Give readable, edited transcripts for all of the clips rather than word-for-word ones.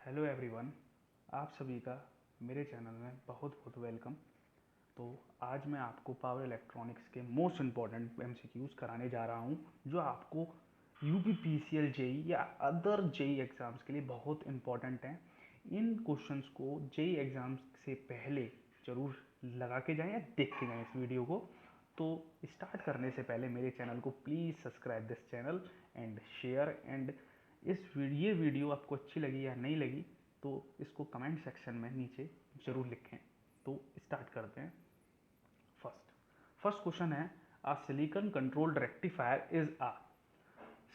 Hello everyone, आप सभी का मेरे चैनल में बहुत बहुत वेलकम। तो आज मैं आपको पावर इलेक्ट्रॉनिक्स के मोस्ट इम्पॉर्टेंट एमसीक्यूज कराने जा रहा हूं, जो आपको यूपी पीसीएल जेई या अदर जेई एग्ज़ाम्स के लिए बहुत इम्पॉर्टेंट हैं। इन क्वेश्चंस को जेई एग्ज़ाम्स से पहले ज़रूर लगा के जाएं या देख के जाएं इस वीडियो को। तो स्टार्ट करने से पहले मेरे चैनल को please subscribe this channel and share and ये वीडियो आपको अच्छी लगी या नहीं लगी तो इसको कमेंट सेक्शन में नीचे ज़रूर लिखें। तो स्टार्ट करते हैं। फर्स्ट क्वेश्चन है, a silicon controlled rectifier is a.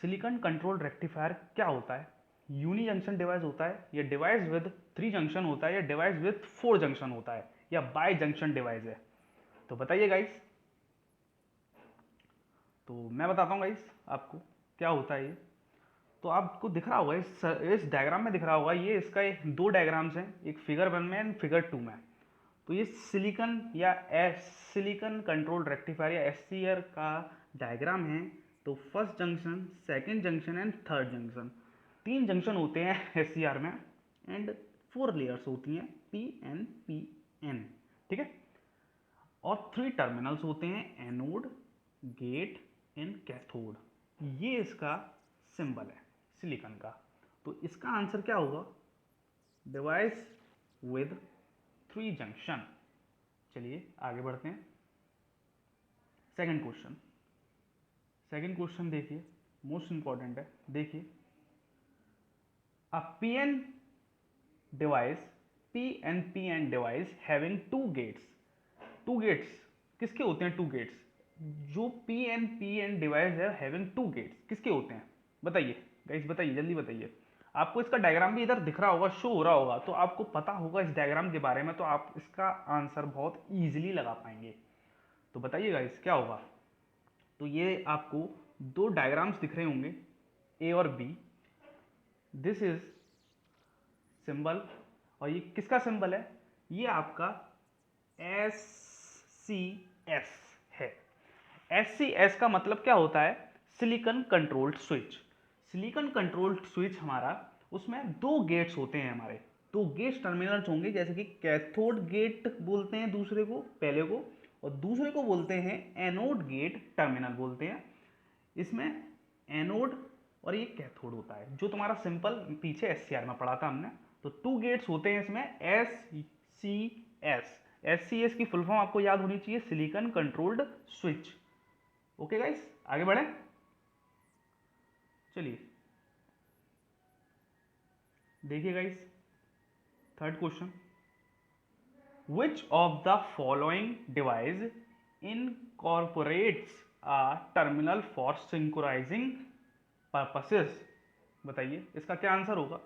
Silicon controlled rectifier क्या होता है? यूनी जंक्शन डिवाइस होता है, या डिवाइस विद 3 जंक्शन होता है, या डिवाइस विद 4 जंक्शन होता है, या बाई जंक्शन डिवाइस है? तो बताइए गाइस। तो मैं बताता हूँ गाइस आपको क्या होता है ये। तो आपको दिख रहा होगा इस डायग्राम में दिख रहा होगा, ये इसका दो डायग्राम्स हैं, एक फिगर 1 में एंड फिगर 2 में। तो ये सिलिकॉन या सिलिकॉन कंट्रोल रेक्टिफायर या एससीआर का डायग्राम है। तो first junction, second junction and third junction, 3 junction होते हैं एससीआर में एंड 4 लेयर्स होती हैं, पी एन पी एन, ठीक है। और 3 टर्मिनल्स होते हैं, एनोड, गेट एंड कैथोड। ये इसका सिंबल है सिलिकॉन का। तो इसका आंसर क्या होगा? Devices with 3 junction. चलिए आगे बढ़ते हैं। सेकंड क्वेश्चन देखिए, मोस्ट इंपॉर्टेंट है। देखिए, a PN device, PN device having 2 gates. 2 gates किसके होते हैं? 2 गेट्स जो पीएन डिवाइस है हैविंग 2 गेट्स किसके होते हैं? बताइए गाइस, बताइए जल्दी बताइए। आपको इसका डायग्राम भी इधर दिख रहा होगा, शो हो रहा होगा, तो आपको पता होगा इस डायग्राम के बारे में, तो आप इसका आंसर बहुत इजीली लगा पाएंगे। तो बताइए गाइस क्या होगा? तो ये आपको दो डायग्राम्स दिख रहे होंगे, ए और बी। दिस इज सिंबल, और ये किसका सिंबल है? ये आपका एस सी एस है। एस सी एस का मतलब क्या होता है? Silicon controlled switch. Silicon controlled switch हमारा, उसमें 2 गेट्स होते हैं हमारे, 2 गेट्स टर्मिनल्स होंगे, जैसे कि कैथोड गेट बोलते हैं दूसरे को, पहले को, और दूसरे को बोलते हैं एनोड गेट टर्मिनल बोलते हैं। इसमें एनोड और ये कैथोड होता है, जो तुम्हारा सिंपल पीछे एससीआर में पढ़ा था हमने। तो 2 गेट्स होते हैं इसमें, S C S. S C S की फुल फॉर्म आपको याद होनी चाहिए, silicon controlled switch. Okay guys, आगे बढ़े। चलिए देखिए guys, third question, which of the following device incorporates a terminal for synchronising purposes? बताइए इसका क्या आंसर होगा,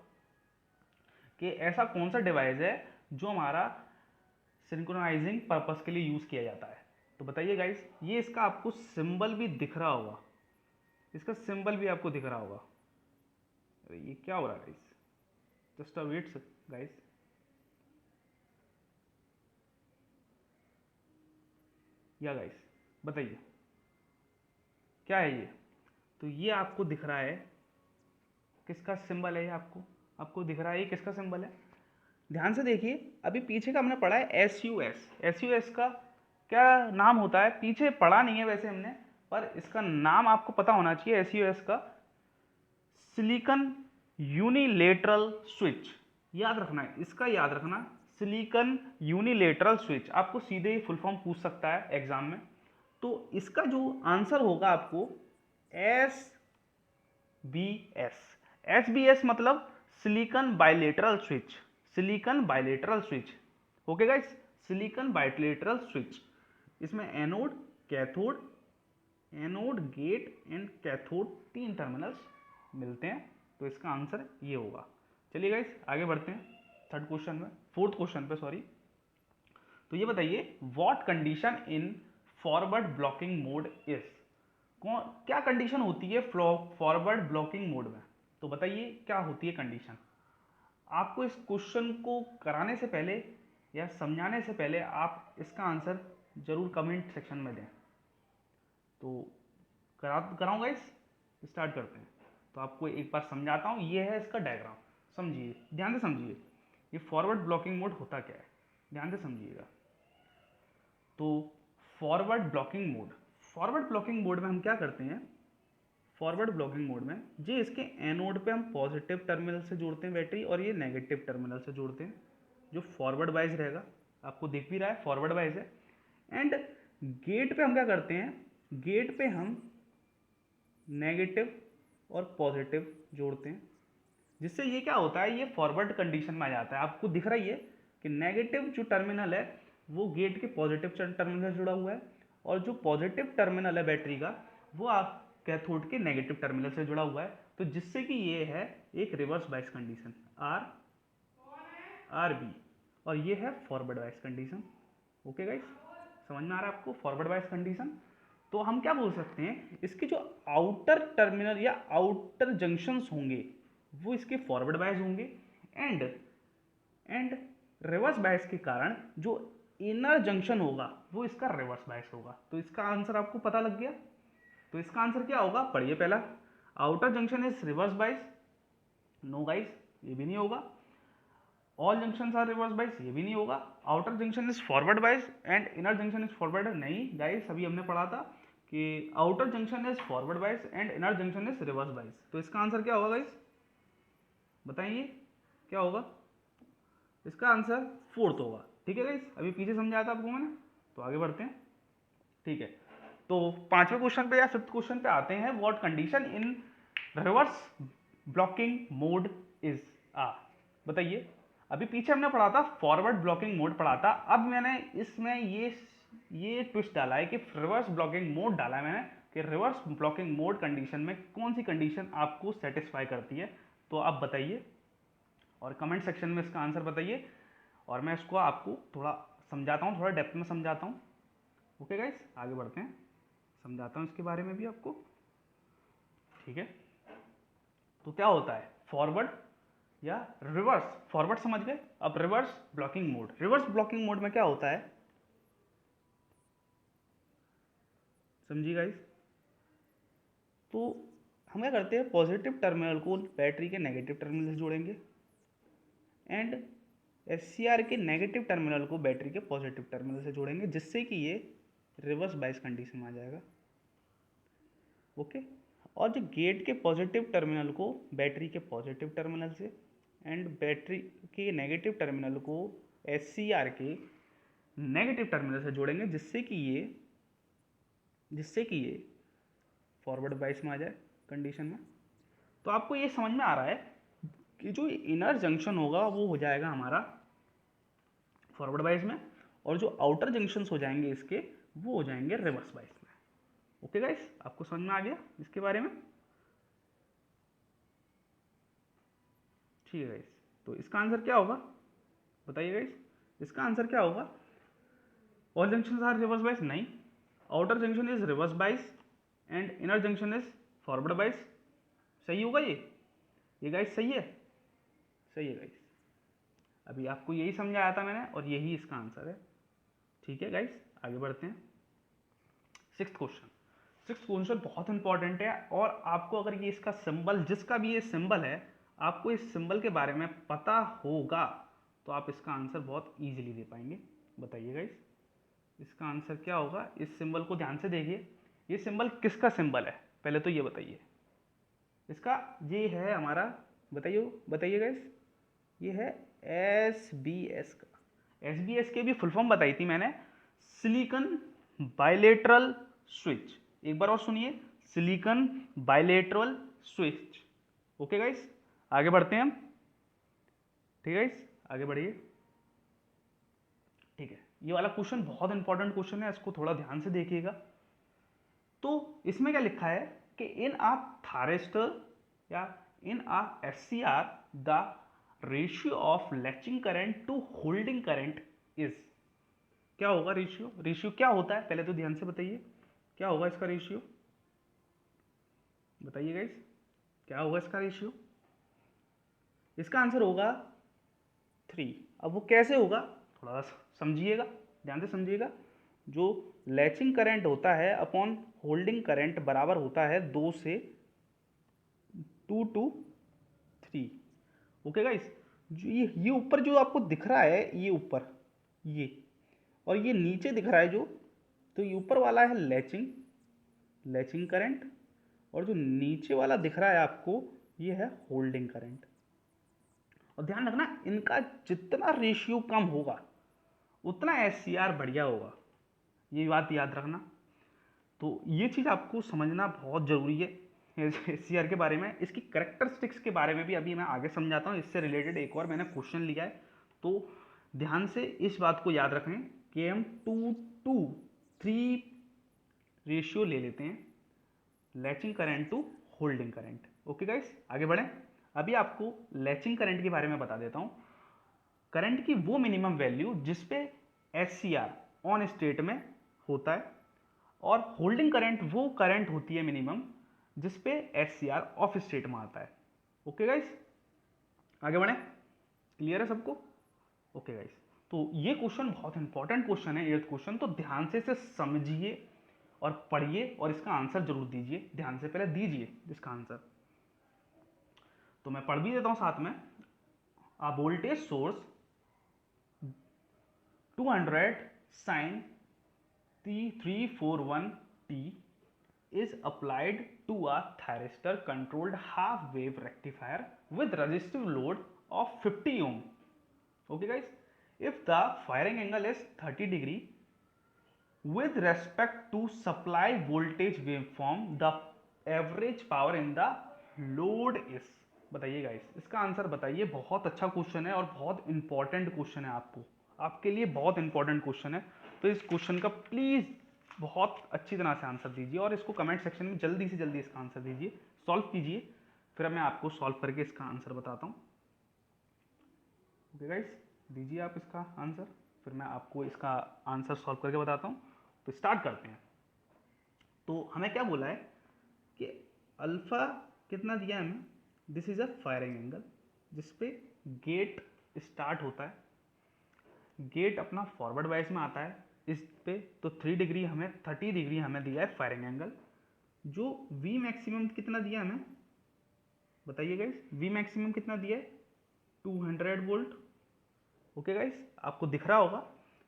कि ऐसा कौन सा डिवाइस है जो हमारा सिंक्रोनाइजिंग पर्पस के लिए यूज किया जाता है? तो बताइए गाइस, ये इसका आपको सिंबल भी दिख रहा होगा, इसका सिंबल भी आपको दिख रहा होगा। अरे ये क्या हो रहा है guys? Just a wait guys. या गाइस बताइए क्या है ये? तो ये आपको दिख रहा है, किसका सिंबल है ये? आपको आपको दिख रहा है ये किसका सिंबल है? ध्यान से देखिए, अभी पीछे का हमने पढ़ा है S U S. S U S का क्या नाम होता है? पीछे पढ़ा नहीं है वैसे हमने, पर इसका नाम आपको पता होना चाहिए। एस यू एस का सिलिकॉन यूनिलेटरल स्विच, याद रखना है इसका, याद रखना, सिलिकॉन यूनिलेटरल स्विच। आपको सीधे ही फुल फॉर्म पूछ सकता है एग्जाम में। तो इसका जो आंसर होगा आपको S B S. S B S मतलब silicon bilateral switch, silicon bilateral switch. Okay guys, silicon bilateral switch. इसमें anode, cathode, anode gate and cathode 3 terminals मिलते हैं। तो इसका आंसर ये होगा। चलिए गाइस आगे बढ़ते हैं थर्ड क्वेश्चन में, फोर्थ क्वेश्चन पे सॉरी। तो ये बताइए, what condition in forward blocking mode is? क्या कंडीशन होती है फॉरवर्ड ब्लॉकिंग मोड में? तो बताइए क्या होती है कंडीशन? आपको इस क्वेश्चन को कराने से पहले या समझाने से पहले आप इसका आंसर जरूर कमेंट सेक्शन में दें। तो कराऊंगा इस, स्टार्ट करते हैं। तो आपको एक बार समझाता हूँ, ये है इसका डायग्राम। समझिए, ध्यान से समझिए, ये फॉरवर्ड ब्लॉकिंग मोड होता क्या है, ध्यान से समझिएगा। तो फॉरवर्ड ब्लॉकिंग मोड में हम क्या करते हैं, फॉरवर्ड ब्लॉकिंग मोड में जी इसके एनोड पे हम पॉजिटिव टर्मिनल से जोड़ते हैं बैटरी और ये नेगेटिव टर्मिनल से जोड़ते हैं, जो फॉरवर्ड वाइज रहेगा, आपको दिख भी रहा है फॉरवर्ड वाइज है। एंड गेट पे हम क्या करते हैं, गेट पे हम नेगेटिव और पॉजिटिव जोड़ते हैं, जिससे ये क्या होता है, ये फॉरवर्ड कंडीशन में आ जाता है। आपको दिख रही है कि नेगेटिव जो टर्मिनल है वो गेट के पॉजिटिव टर्मिनल से जुड़ा हुआ है और जो पॉजिटिव टर्मिनल है बैटरी का वो आप कैथोड के नेगेटिव टर्मिनल से जुड़ा हुआ है, तो जिससे कि ये है एक reverse bias condition R B, और ये है forward bias condition. Okay guys, समझ में आ रहा है आपको फॉरवर्ड बायस कंडीशन। तो हम क्या बोल सकते हैं, इसके जो आउटर टर्मिनल या आउटर जंक्शंस होंगे वो इसके फॉरवर्ड बायस होंगे, एंड रिवर्स बायस के कारण जो इनर जंक्शन होगा वो इसका रिवर्स बायस होगा। तो इसका आंसर आपको पता लग गया। तो इसका आंसर क्या होगा, पढ़िए पहला, outer junction is reverse bias, no guys ये भी नहीं होगा। All junction are reverse bias, ये भी नहीं होगा। Outer junction is forward bias and inner junction is forward, नहीं गाइस अभी हमने पढ़ा था कि outer junction is forward bias and inner junction is reverse bias. तो इसका आंसर क्या होगा गाइस, बताइए क्या होगा। इसका आंसर फोर्थ होगा। ठीक है गाइस, अभी पीछे समझाया था आपको मैंने, तो आगे बढ़ते हैं। ठीक है, तो पांचवें क्वेश्चन पे या फिफ्थ क्वेश्चन पे आते हैं, what condition in reverse blocking mode is ah, बताइए। अभी पीछे हमने पढ़ा था फॉरवर्ड ब्लॉकिंग मोड पढ़ा था, अब मैंने इसमें ये ट्विस्ट डाला है कि रिवर्स ब्लॉकिंग मोड डाला है मैंने, कि रिवर्स ब्लॉकिंग मोड कंडीशन में कौन सी कंडीशन आपको सेटिस्फाई करती है, तो आप बताइए और कमेंट सेक्शन में इसका आंसर बताइए, और मैं इसको आपको थोड़ा समझाता हूँ, थोड़ा डेप्थ में समझाता हूँ। ओके गाइस, आगे बढ़ते हैं, समझाता हूँ इसके बारे में भी आपको। ठीक है, तो क्या होता है फॉरवर्ड या रिवर्स, फॉरवर्ड समझ गए, अब reverse blocking mode. Reverse blocking mode में क्या होता है, समझिए गाइस। तो हम क्या करते हैं, पॉजिटिव टर्मिनल को बैटरी के नेगेटिव टर्मिनल से जोड़ेंगे एंड एससीआर के नेगेटिव टर्मिनल को बैटरी के पॉजिटिव टर्मिनल से जोड़ेंगे, जिससे कि ये रिवर्स बायस कंडीशन में आ जाएगा। ओके, और जो गेट के पॉजिटिव टर्मिनल को बैटरी के पॉजिटिव टर्मिनल से एंड बैटरी के नेगेटिव टर्मिनल को एससीआर के नेगेटिव टर्मिनल से जोड़ेंगे, जिससे कि ये फॉरवर्ड बायस में आ जाए कंडीशन में। तो आपको ये समझ में आ रहा है कि जो इनर जंक्शन होगा वो हो जाएगा हमारा फॉरवर्ड बायस में, और जो आउटर जंक्शंस हो जाएंगे इसके वो हो जाएंगे रिवर्स बायस में। ओके गाइस, आपको समझ में आ गया इसके बारे में। ठीक है गाइस, तो इसका आंसर क्या होगा, बताइए गाइस, इसका आंसर क्या होगा। All junctions are reverse bias, नहीं, outer junction is reverse bias and inner junction is forward bias. सही होगा ये गाइस सही है, सही है गाइस। अभी आपको यही समझाया था मैंने और यही इसका आंसर है। ठीक है गाइस, आगे बढ़ते हैं। सिक्स्थ क्वेश्चन बहुत इंपॉर्टेंट है, और आपको अगर ये इसका सिंबल, जिसका भी ये सिंबल है, आपको इस सिंबल के बारे में पता होगा तो आप इसका आंसर बहुत इजीली दे पाएंगे। बताइए गाइस, इसका आंसर क्या होगा। इस सिंबल को ध्यान से देखिए, ये सिंबल किसका सिंबल है, पहले तो ये बताइए। इसका ये है हमारा, बताइए गाइस, ये है SBS का। SBS के भी फुल फॉर्म बताई थी मैंने, सिलिकॉन बाइलेटरल स्विच। एक बार और सुनिए, silicon bilateral switch. Okay guys, आगे बढ़ते हैं हम। ठीक है गाइस, आगे बढ़िए। ठीक है, ये वाला क्वेश्चन बहुत इंपॉर्टेंट क्वेश्चन है, इसको थोड़ा ध्यान से देखिएगा। तो इसमें क्या लिखा है कि इन अ थारिस्टर या in a SCR the ratio of latching current to holding current is, क्या होगा रेशियो क्या होता है, पहले तो ध्यान से बताइए क्या होगा इसका रेशियो, बताइए गाइस क्या होगा इसका रेशियो। इसका आंसर होगा 3। अब वो कैसे होगा, थोड़ा सा समझिएगा, ध्यान से समझिएगा। जो लैचिंग करंट होता है अपॉन होल्डिंग करंट बराबर होता है 2 से 2 to 3, ओके गाइस, जो ये ऊपर जो आपको दिख रहा है, ये ऊपर ये, और ये नीचे दिख रहा है जो, तो ये ऊपर वाला है लैचिंग लैचिंग करंट, और जो नीचे वाला दिख रहा है आपको ये है होल्डिंग करंट। और ध्यान रखना, इनका जितना रेशियो कम होगा उतना एससीआर बढ़िया होगा, ये बात याद रखना। तो ये चीज़ आपको समझना बहुत ज़रूरी है एससीआर के बारे में। इसकी करेक्टरिस्टिक्स के बारे में भी अभी मैं आगे समझाता हूँ। इससे रिलेटेड एक और मैंने क्वेश्चन लिया है, तो ध्यान से इस बात को याद रखें कि हम 2:3 रेशियो ले लेते हैं, latching current to holding current. Okay guys, आगे बढ़ें। अभी आपको लैचिंग करंट के बारे में बता देता हूँ। करंट की वो मिनिमम वैल्यू जिसपे एससीआर ऑन स्टेट में होता है, और होल्डिंग करंट वो करंट होती है मिनिमम जिसपे एससीआर ऑफ स्टेट में आता है। ओके गाइस, आगे बढ़ें। क्लियर है सबको? ओके गाइस, तो ये क्वेश्चन बहुत इंपॉर्टेंट क्वेश्चन है, 8th क्वेश्चन, तो ध्यान से इसे समझिए और पढ़िए और इसका आंसर जरूर दीजिए। ध्यान से पहले दीजिए इसका आंसर, तो मैं पढ़ भी देता हूं साथ में। A voltage source 200 sin T341T is applied to a thyristor controlled half wave rectifier with resistive load of 50 ohm. Okay guys, if the firing angle is 30 degree with respect to supply voltage waveform, the average power in the load is, बताइए guys, इसका answer बताइए। बहुत अच्छा question है और बहुत important question है, आपके लिए बहुत इंपॉर्टेंट क्वेश्चन है। तो इस क्वेश्चन का प्लीज बहुत अच्छी तरह से आंसर दीजिए और इसको कमेंट सेक्शन में जल्दी से जल्दी इसका आंसर दीजिए, सॉल्व कीजिए, फिर मैं आपको सॉल्व करके इसका आंसर बताता हूँ। ओके गाइस, दीजिए आप इसका आंसर, फिर मैं आपको इसका आंसर सॉल्व करके बताता हूँ। तो स्टार्ट करते हैं। तो हमें क्या बोला है कि अल्फा कितना दिया है हमें, this is a firing angle जिसपे गेट स्टार्ट होता है, गेट अपना फॉरवर्ड वाइज में आता है इस पे, तो 3 डिग्री हमें 30 डिग्री हमें दिया है फायरिंग एंगल। जो वी मैक्सिमम कितना दिया हमें, बताइए गाइस, वी मैक्सिमम कितना दिया है, 200 वोल्ट। ओके गाइस, आपको दिख रहा होगा।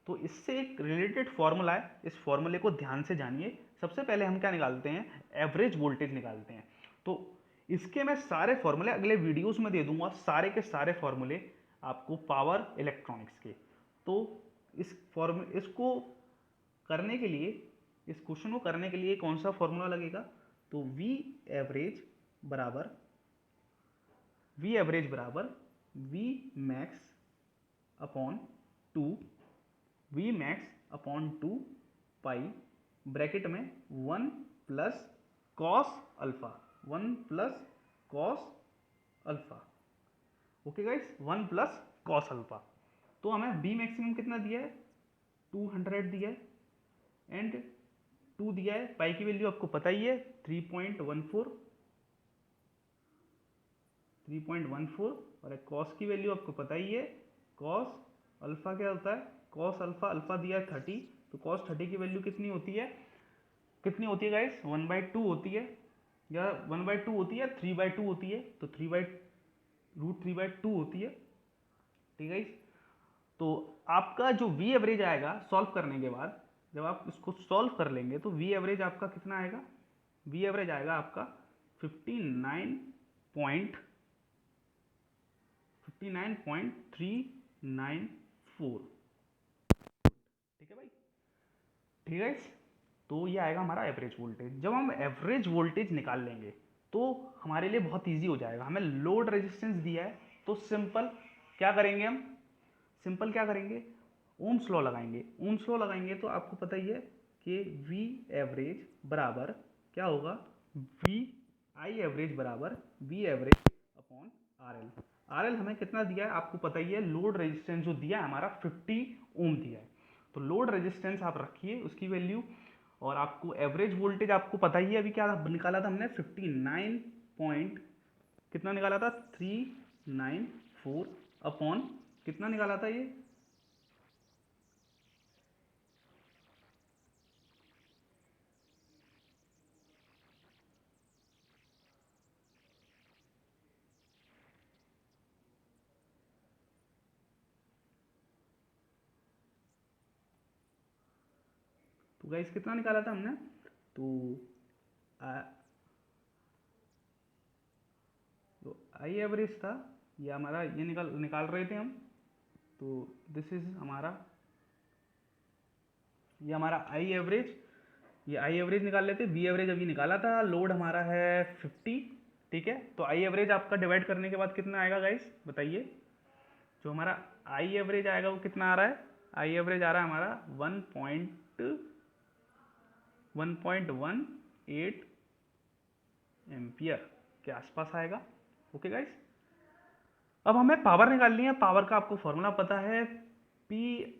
तो इससे एक रिलेटेड फॉर्मूला है, इस फॉर्मूले को ध्यान से जानिए। सबसे पहले हम क्या निकालते हैं, एवरेज वोल्टेज निकालते हैं। तो इसके मैं सारे फॉर्मूले अगले वीडियोस में दे दूंगा, सारे के सारे फॉर्मूले आपको पावर इलेक्ट्रॉनिक्स के। तो इसको करने के लिए, इस क्वेश्चन को करने के लिए कौन सा फॉर्मूला लगेगा, तो वी एवरेज बराबर V max upon 2, V max upon 2 pi bracket में 1 plus cos alpha, 1 plus cos alpha. Okay guys, 1 plus cos alpha. तो हमें बी मैक्सिमम कितना दिया है, 200 दिया है, एंड 2 दिया है, पाई की वैल्यू आपको पता ही है 3.14, और कॉस की वैल्यू आपको पता ही है, कॉस अल्फा क्या होता है, कॉस अल्फा, अल्फा दिया है 30, तो कॉस 30 की वैल्यू कितनी होती है, गाइस, 1/2 होती है, या 1/2 होती है, 3/2 होती है, तो √3/2 होती है। ठीक है। तो आपका जो वी एवरेज आएगा सॉल्व करने के बाद, जब आप इसको सॉल्व कर लेंगे, तो वी एवरेज आपका कितना आएगा, वी एवरेज आएगा आपका 59.394। ठीक है भाई, ठीक है। तो ये आएगा हमारा एवरेज वोल्टेज। जब हम एवरेज वोल्टेज निकाल लेंगे तो हमारे लिए बहुत इजी हो जाएगा। हमें लोड रेजिस्टेंस दिया है, तो सिंपल क्या करेंगे, हम सिंपल क्या करेंगे, ओम्स लॉ लगाएंगे। ओम्स लॉ लगाएंगे तो आपको पता ही है कि वी एवरेज बराबर क्या होगा, वी आई एवरेज बराबर V average upon R L. R L हमें कितना दिया है आपको पता ही है, लोड रेजिस्टेंस जो दिया है हमारा 50 ओम दिया है। तो लोड रेजिस्टेंस आप रखिए उसकी वैल्यू, और आपको एवरेज वोल्टेज आपको पता ही है, अभी क्या निकाला था हमने, 59 पॉइंट कितना निकाला था, 394 अपॉन कितना निकाला था ये, तो गाइस कितना निकाला था हमने, तो आई एवरेज था ये हमारा, ये निकाल रहे थे हम। तो दिस इज हमारा, ये हमारा आई एवरेज, ये आई एवरेज निकाल लेते। बी एवरेज अभी निकाला था, लोड हमारा है 50, ठीक है। तो आई एवरेज आपका डिवाइड करने के बाद कितना आएगा गाइस बताइए। जो हमारा आई एवरेज आएगा वो कितना आ रहा है, आई एवरेज आ रहा है हमारा 1.18 एम्पियर के आसपास आएगा। ओके गाइस, अब हमें पावर निकालनी है। पावर का आपको फॉर्मूला पता है, पी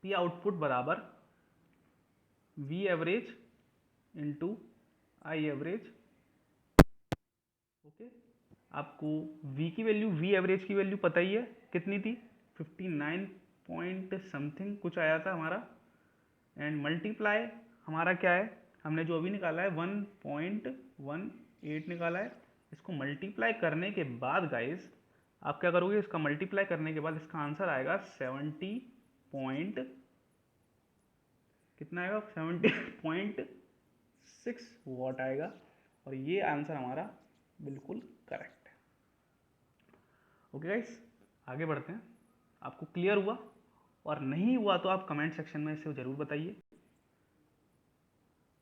आउटपुट बराबर V average into I average. Okay, आपको v की वैल्यू, v एवरेज की वैल्यू पता ही है कितनी थी, 59 पॉइंट समथिंग कुछ आया था हमारा। एंड मल्टीप्लाई हमारा क्या है, हमने जो अभी निकाला है 1.18 निकाला है। इसको मल्टीप्लाई करने के बाद गाइस आप क्या करोगे, इसका मल्टीप्लाई करने के बाद इसका आंसर आएगा 70 पॉइंट कितना आएगा, 70.6 वॉट आएगा। और ये आंसर हमारा बिल्कुल करेक्ट है। ओके गाइस, आगे बढ़ते हैं। आपको क्लियर हुआ, और नहीं हुआ तो आप कमेंट सेक्शन में इसे जरूर बताइए।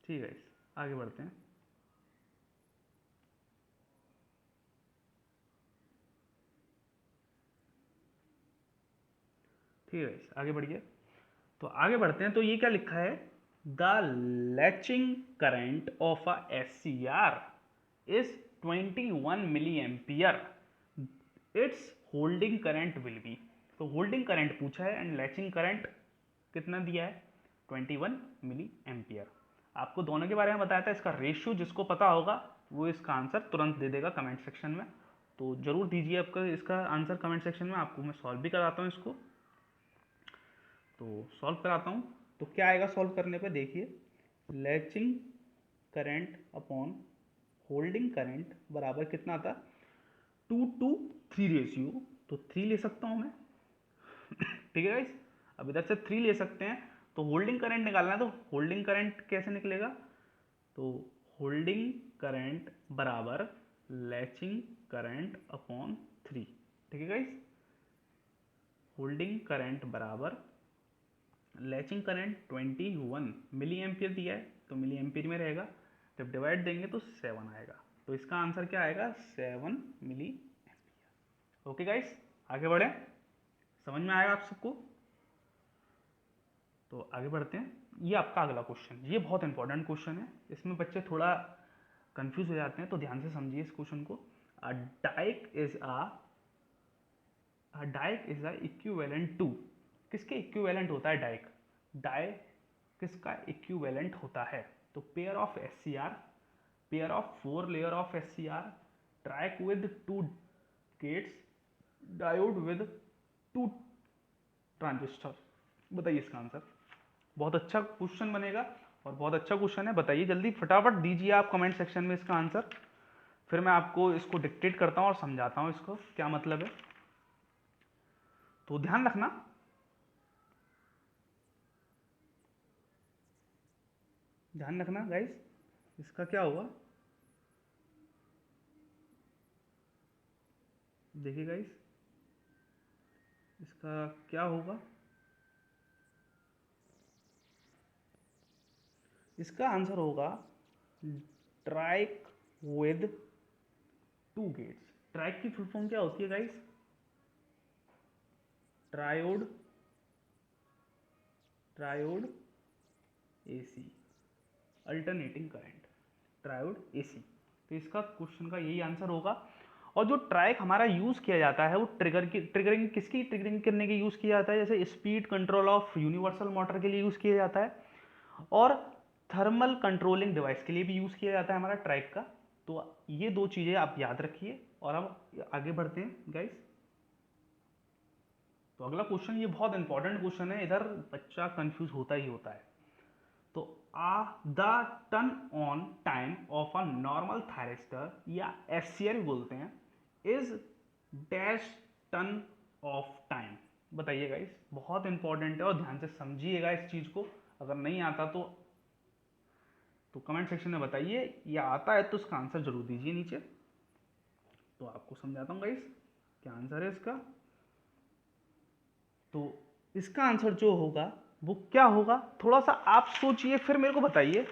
ठीक है, आगे बढ़ते हैं। ठीक है, आगे बढ़िए। तो आगे बढ़ते हैं। तो ये क्या लिखा है, the latching current of a SCR is 21 milli ampere, its holding current will be. तो होल्डिंग करंट पूछा है एंड लैचिंग करंट कितना दिया है, 21 मिली एम्पियर। आपको दोनों के बारे में बताया था। इसका रेशियो जिसको पता होगा वो इसका आंसर तुरंत दे देगा कमेंट सेक्शन में। तो जरूर दीजिए आपका इसका आंसर कमेंट सेक्शन में, आपको मैं सॉल्व भी कराता हूँ इसको। तो सॉल्व कराता हूँ। तो क्या आएगा सॉल्व करने पे, देखिए, latching current upon holding current बराबर कितना आता, 2:3 रेशियो। तो 3 ले सकता हूँ मैं, ठीक है गाइस। अब इधर से 3 ले सकते हैं। तो होल्डिंग करंट निकालना है, तो होल्डिंग करंट कैसे निकलेगा, तो होल्डिंग करंट बराबर लैचिंग करंट अपॉन 3, ठीक है गाइस। होल्डिंग करंट बराबर लैचिंग करंट 21 मिली एम्पियर दिया है, तो मिली एम्पियर में रहेगा। जब डिवाइड देंगे तो 7 आएगा। तो इसका आंसर क्या आएगा, 7 मिली एम्पियर। ओके गाइस, आगे बढ़े, समझ में आएगा आप सबको। तो आगे बढ़ते हैं। ये आपका अगला क्वेश्चन, ये बहुत इंपॉर्टेंट क्वेश्चन है। इसमें बच्चे थोड़ा कंफ्यूज हो जाते हैं, तो ध्यान से समझिए इस क्वेश्चन को। A DIAC is a equivalent to, किसके इक्विवेलेंट होता है डाइक, डाई किसका इक्विवेलेंट होता है, तो pair of SCR, pair of 4 layer of SCR, triac with 2 gates, diode with 2 transistor. बताइए इसका आंसर। बहुत अच्छा क्वेश्चन बनेगा और बहुत अच्छा क्वेश्चन है। बताइए जल्दी फटाफट दीजिए आप कमेंट सेक्शन में इसका आंसर, फिर मैं आपको इसको डिक्टेट करता हूँ और समझाता हूँ इसको क्या मतलब है। तो ध्यान रखना, ध्यान रखना गाइस, इसका क्या हुआ, देखिए गाइस इसका क्या होगा। इसका आंसर होगा ट्राइक विद 2 गेट्स। ट्राइक की फुल फॉर्म क्या होती है guys, triode, triode AC, alternating current, triode AC। तो इसका क्वेश्चन का यही आंसर होगा। और जो ट्राइक हमारा यूज किया जाता है वो ट्रिगरिंग किसकी ट्रिगरिंग करने के यूज किया जाता है, जैसे speed control of universal motor के लिए यूज किया जाता है, और थर्मल कंट्रोलिंग डिवाइस के लिए भी यूज किया जाता है हमारा ट्राइक का। तो ये 2 चीजें आप याद रखिए। और अब आगे बढ़ते हैं गाइस। तो अगला क्वेश्चन, ये बहुत इंपॉर्टेंट क्वेश्चन है, इधर बच्चा कंफ्यूज होता ही होता है। तो the turn on time of a normal thyristor या SCR बोलते हैं, is dash turn off time. बताइए गाइस, बहुत इंपॉर्टेंट है और ध्यान से समझिएगा इस चीज को। अगर नहीं आता तो कमेंट सेक्शन में बताइए, या आता है तो उसका आंसर जरूर दीजिए नीचे। तो आपको समझाता हूँ गाइस क्या आंसर है इसका। तो इसका आंसर जो होगा वो क्या होगा, थोड़ा सा आप सोचिए फिर मेरे को बताइए।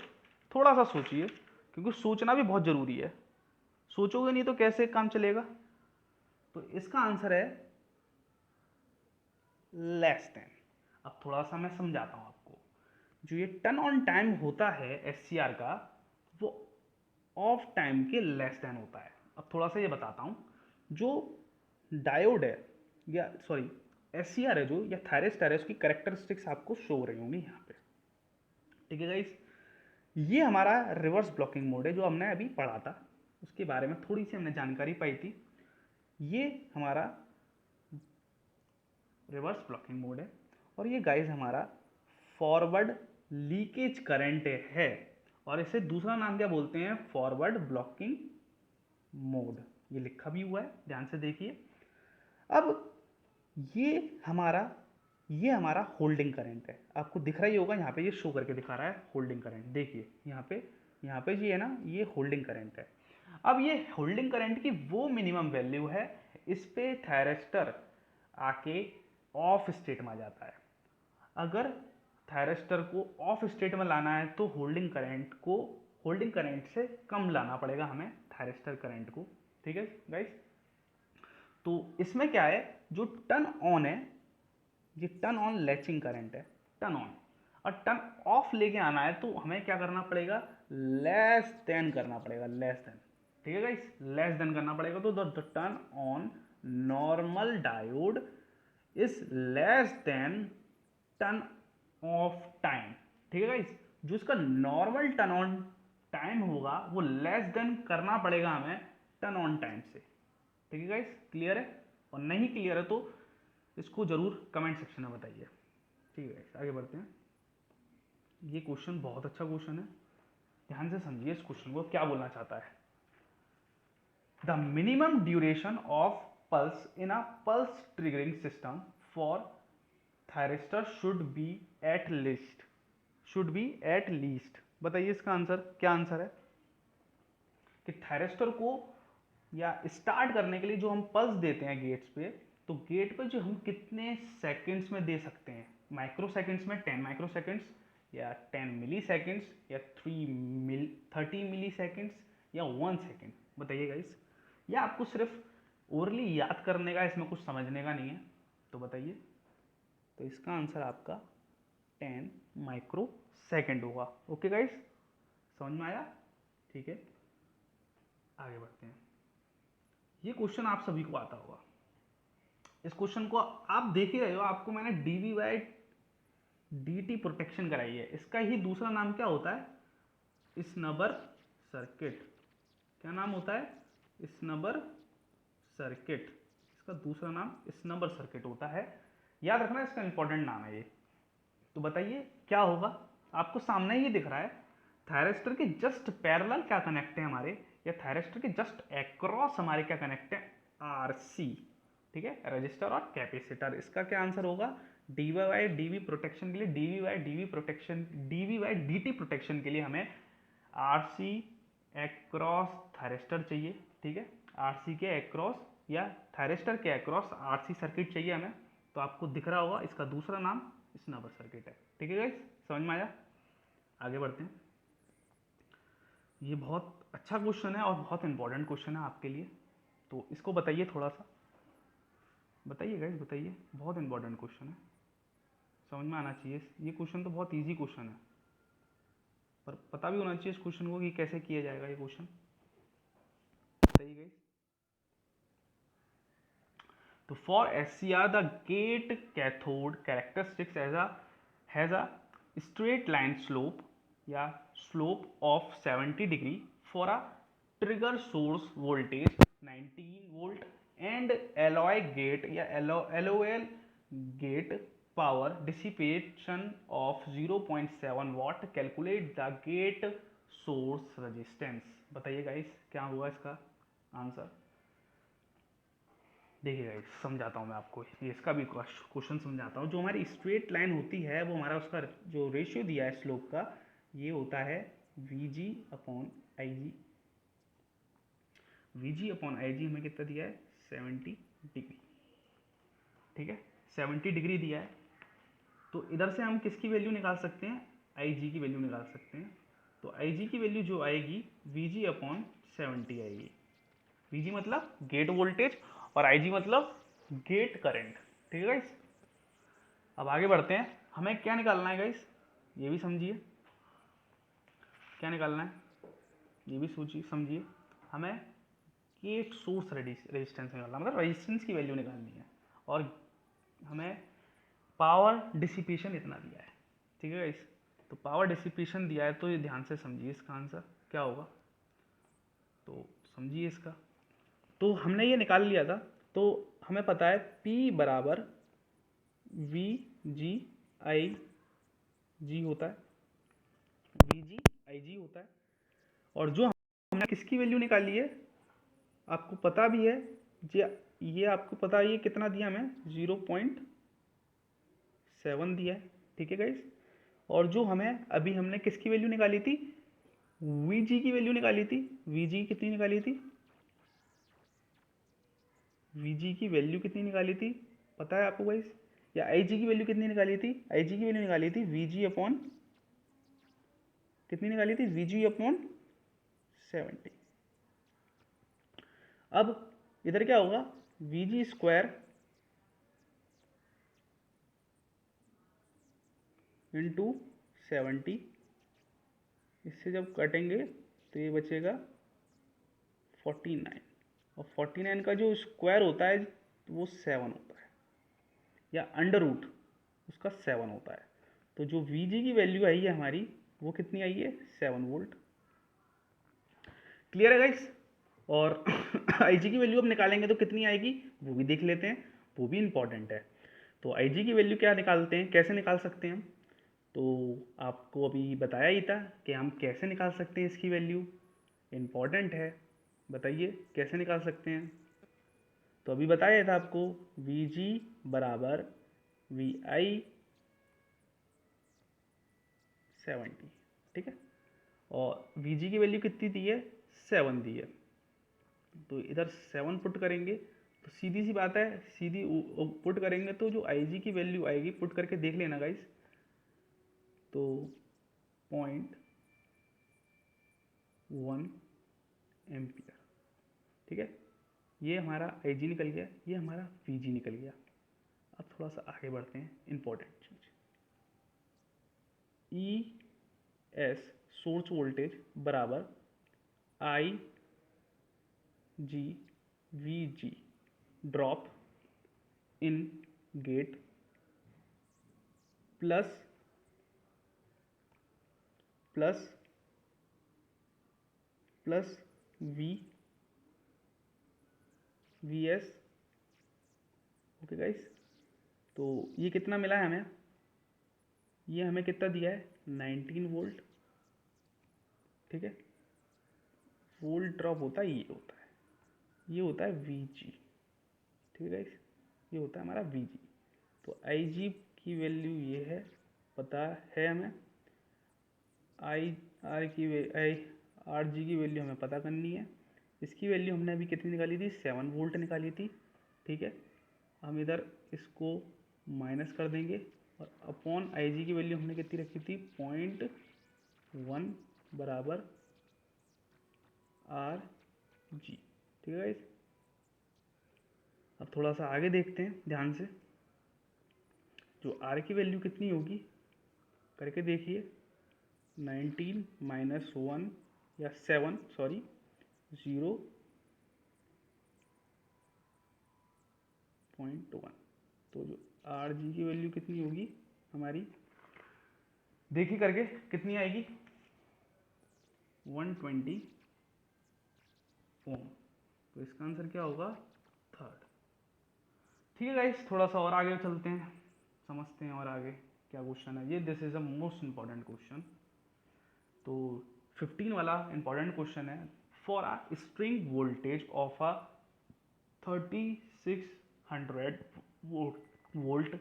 थोड़ा सा सोचिए, क्योंकि सोचना भी बहुत जरूरी है। सोचोगे नहीं तो कैसे काम चलेगा। तो इसका आंसर है लेस देन। अब थोड़ा सा मैं समझाता हूं आपको। जो ये टर्न ऑन टाइम होता है एससीआर का, वो ऑफ टाइम के लेस देन होता है। अब थोड़ा सा ये बताता हूं। जो डायोड है, या सॉरी एससीआर है जो, या थायरिस्टर है, उसकी कैरेक्टरिस्टिक्स आपको शो हो रही होंगी यहाँ पे। ठीक है गाइस, ये हमारा रिवर्स ब्लॉकिंग मोड है जो हमने अभी पढ़ा था, उसके बारे में थोड़ी सी हमने जानकारी पाई थी। ये हमारा रिवर्स ब्लॉकिंग मोड है, और ये गाइस हमारा फॉरवर्ड लीकेज करंट है, और इसे दूसरा नाम क्या बोलते हैं, फॉरवर्ड ब्लॉकिंग मोड। ये लिखा भी हुआ है, ध्यान से देखिए। अब ये हमारा ये हमारा होल्डिंग करंट है, आपको दिख रहा ही होगा यहाँ पे, ये शो करके दिखा रहा है होल्डिंग करंट। देखिए यहाँ पे जी है ना, ये होल्डिंग करंट है। अब ये होल्डिंग करंट की वो मिनिमम वैल्यू है, इस पे थायरिस्टर आके ऑफ स्टेट में आ जाता है। अगर थायरिस्टर को ऑफ स्टेट में लाना है तो होल्डिंग करंट से कम लाना पड़ेगा हमें थायरिस्टर करंट को। ठीक है गाइस, तो इसमें क्या है, जो टर्न ऑन है, ये टर्न ऑन लैचिंग करंट है, टर्न ऑन। और टर्न ऑफ लेके आना है तो हमें क्या करना पड़ेगा, लेस देन करना पड़ेगा, लेस देन। ठीक है गाइस, लेस देन करना पड़ेगा। तो the turn on normal diode is less than turn off time. ठीक है गाइस, जो इसका नॉर्मल टर्न ऑन टाइम होगा वो लेस देन करना पड़ेगा हमें टर्न ऑन टाइम से। ठीक है गाइस, क्लियर है? और नहीं क्लियर है तो इसको जरूर कमेंट सेक्शन में बताइए। ठीक है गाइस, आगे बढ़ते हैं। ये क्वेश्चन बहुत अच्छा क्वेश्चन है, ध्यान से समझिए इस क्वेश्चन को क्या बोलना चाहता है। The minimum duration of pulse in a pulse triggering system for thyristor should be at least. बताइए इसका आंसर क्या आंसर है, कि थायरिस्टर को या स्टार्ट करने के लिए जो हम पल्स देते हैं गेट्स पे, तो गेट पे जो हम कितने सेकंड्स में दे सकते हैं, माइक्रो सेकंड्स में 10 माइक्रो सेकंड्स, या 10 मिली सेकंड्स, या 30 मिली सेकंड्स, या 1 सेकंड। बताइए गाइस, या आपको सिर्फ ओरली याद करने का, इसमें कुछ समझने का नहीं है, तो बताइए। तो इसका आंसर आपका 10 माइक्रो सेकंड होगा। ओके गाइस, समझ में आया? ठीक है, आगे बढ़ते हैं। ये क्वेश्चन आप सभी को आता होगा। इस क्वेश्चन को आप देख ही रहे हो, आपको मैंने डीवी बाई dt प्रोटेक्शन कराई है। इसका ही दूसरा नाम क्या होता है, स्नबर सर्किट। क्या नाम होता है, स्नबर सर्किट। इसका दूसरा नाम स्नबर सर्किट होता है, याद रखना, इसका इंपॉर्टेंट नाम है ये। तो बताइए क्या होगा, आपको सामने ही दिख रहा है, थायरिस्टर के जस्ट पैरेलल क्या कनेक्ट है हमारे, या थायरिस्टर के जस्ट अक्रॉस हमारे क्या कनेक्ट है, आरसी। ठीक है, रजिस्टर और कैपेसिटर। इसका क्या आंसर होगा, डीवी बाई डीवी प्रोटेक्शन के लिए, डीवी बाई डीटी प्रोटेक्शन के लिए हमें आरसी अक्रॉस थायरिस्टर चाहिए। ठीक है, आरसी के अक्रॉस या थायरिस्टर के अक्रॉस आरसी सर्किट चाहिए हमें। तो आपको दिख रहा होगा इसका दूसरा नाम स्नबर सर्किट है। ठीक है गाइस, समझ में आया? आगे बढ़ते हैं। ये बहुत अच्छा क्वेश्चन है और बहुत इंपॉर्टेंट क्वेश्चन है आपके लिए, तो इसको बताइए थोड़ा सा। बताइए गाइस, बताइए, बहुत इंपॉर्टेंट क्वेश्चन है, समझ में आना चाहिए। ये क्वेश्चन तो बहुत इजी क्वेश्चन है, पर पता भी होना चाहिए इस क्वेश्चन को कि कैसे किया जाएगा ये क्वेश्चन। बताइए गाइस। तो for SCR the gate cathode characteristics has a straight line slope या slope of 70 degree for a trigger source voltage 19 volt and alloy gate या LOL gate power dissipation of 0.7 watt. Calculate the gate source resistance. बताइए guys क्या हुआ इसका answer. देखिए guys, समझाता हूँ मैं आपको, ये इसका भी क्वेश्चन समझाता हूँ। जो हमारी स्ट्रेट लाइन होती है वो हमारा उसका जो रेशियो दिया है स्लोप का, ये होता है V G upon I G. V G upon I G हमें कितना दिया है, 70 डिग्री। ठीक है, 70 डिग्री दिया है। तो इधर से हम किसकी वैल्यू निकाल सकते हैं, आई जी की वैल्यू निकाल सकते हैं। तो आई जी की वैल्यू जो आएगी वी जी अपॉन 70 आएगी। वी जी मतलब गेट वोल्टेज और आई जी मतलब गेट करंट। ठीक है गाइस, अब आगे बढ़ते हैं। हमें क्या निकालना है गाइस, ये भी समझिए क्या निकालना है, ये भी सोचिए समझिए। हमें गेट सोर्स रेजिस्टेंस निकालना, मतलब रेजिस्टेंस की वैल्यू निकालनी है। और हमें पावर डिसिपेशन इतना दिया है। ठीक है गाइस, तो पावर डिसिपेशन दिया है, तो ये ध्यान से समझिए इसका आंसर क्या होगा। तो समझिए इसका, तो हमने ये निकाल लिया था। तो हमें पता है P बराबर वी जी आई जी होता है, वी जी आई जी होता है। और जो हमने किसकी वैल्यू निकाली है आपको पता भी है, ये आपको पता है ये कितना दिया हमें, 0.7 दिया है। ठीक है गाइस, और जो हमें अभी हमने किसकी वैल्यू निकाली थी, वी जी की वैल्यू निकाली थी। वी जी कितनी निकाली थी, वी जी की वैल्यू कितनी निकाली थी पता है आपको गाइस, या आई जी की वैल्यू कितनी निकाली थी, आई जी की वैल्यू निकाली थी वी जी अपॉन, कितनी निकाली थी, वी जी अपॉन 70। अब इधर क्या होगा, वी जी स्क्वायर इंटू 70, इससे जब काटेंगे तो ये बचेगा 49। और 49 का जो स्क्वायर होता है वो 7 होता है, या अंडर रूट उसका 7 होता है। तो जो वी जी की वैल्यू आई है हमारी, वो कितनी आई है, 7 वोल्ट। क्लियर है गाइस। और आई जी की वैल्यू अब निकालेंगे तो कितनी आएगी वो भी देख लेते हैं, वो भी इंपॉर्टेंट है। तो आई जी की वैल्यू क्या निकालते हैं, कैसे निकाल सकते हैं हम, तो आपको अभी बताया ही था कि हम कैसे निकाल सकते हैं इसकी वैल्यू, इम्पॉर्टेंट है। बताइए कैसे निकाल सकते हैं। तो अभी बताया था आपको, वी जी बराबर वी आई 70। ठीक है, और वी जी की वैल्यू कितनी दी है, 7 दी है। तो इधर 7 पुट करेंगे तो सीधी सी बात है, सीधी पुट करेंगे तो जो आई जी की वैल्यू आएगी, पुट करके देख लेना गाइस, तो 0.1 एम्पियर। ठीक है, ये हमारा आई जी निकल गया, ये हमारा वी जी निकल गया। अब थोड़ा सा आगे बढ़ते हैं, इंपॉर्टेंट चीज, ई एस सोर्स वोल्टेज बराबर I G V G drop in gate plus plus plus V V S. Okay guys, तो ये कितना मिला है हमें, ये हमें कितना दिया है, 19 वोल्ट। ठीक है, वोल्ट ड्रॉप होता है, ये होता है, ये होता है वी जी। ठीक है गाइस, ये होता है हमारा वी जी। तो आई जी की वैल्यू ये है, पता है हमें। आई आर की आई आर जी की वैल्यू हमें पता करनी है। इसकी वैल्यू हमने अभी कितनी निकाली थी, 7 वोल्ट निकाली थी। ठीक है, हम इधर इसको माइनस कर देंगे, और अपॉन आई जी की वैल्यू हमने कितनी रखी थी, 0.1 बराबर आर जी। ठीक है गाइस, अब थोड़ा सा आगे देखते हैं ध्यान से। जो आर की वैल्यू कितनी होगी करके देखिए, 19 माइनस 1 या 7 सॉरी 0.1। तो जो आर जी की वैल्यू कितनी होगी हमारी, देखिए करके कितनी आएगी, 120 ओम। तो इसका आंसर क्या होगा, थर्ड। ठीक है गाइस, थोड़ा सा और आगे चलते हैं, समझते हैं और आगे क्या क्वेश्चन है ये। This is a most important question. तो 15 वाला इंपॉर्टेंट क्वेश्चन है, for a string voltage of a 30 600 volt,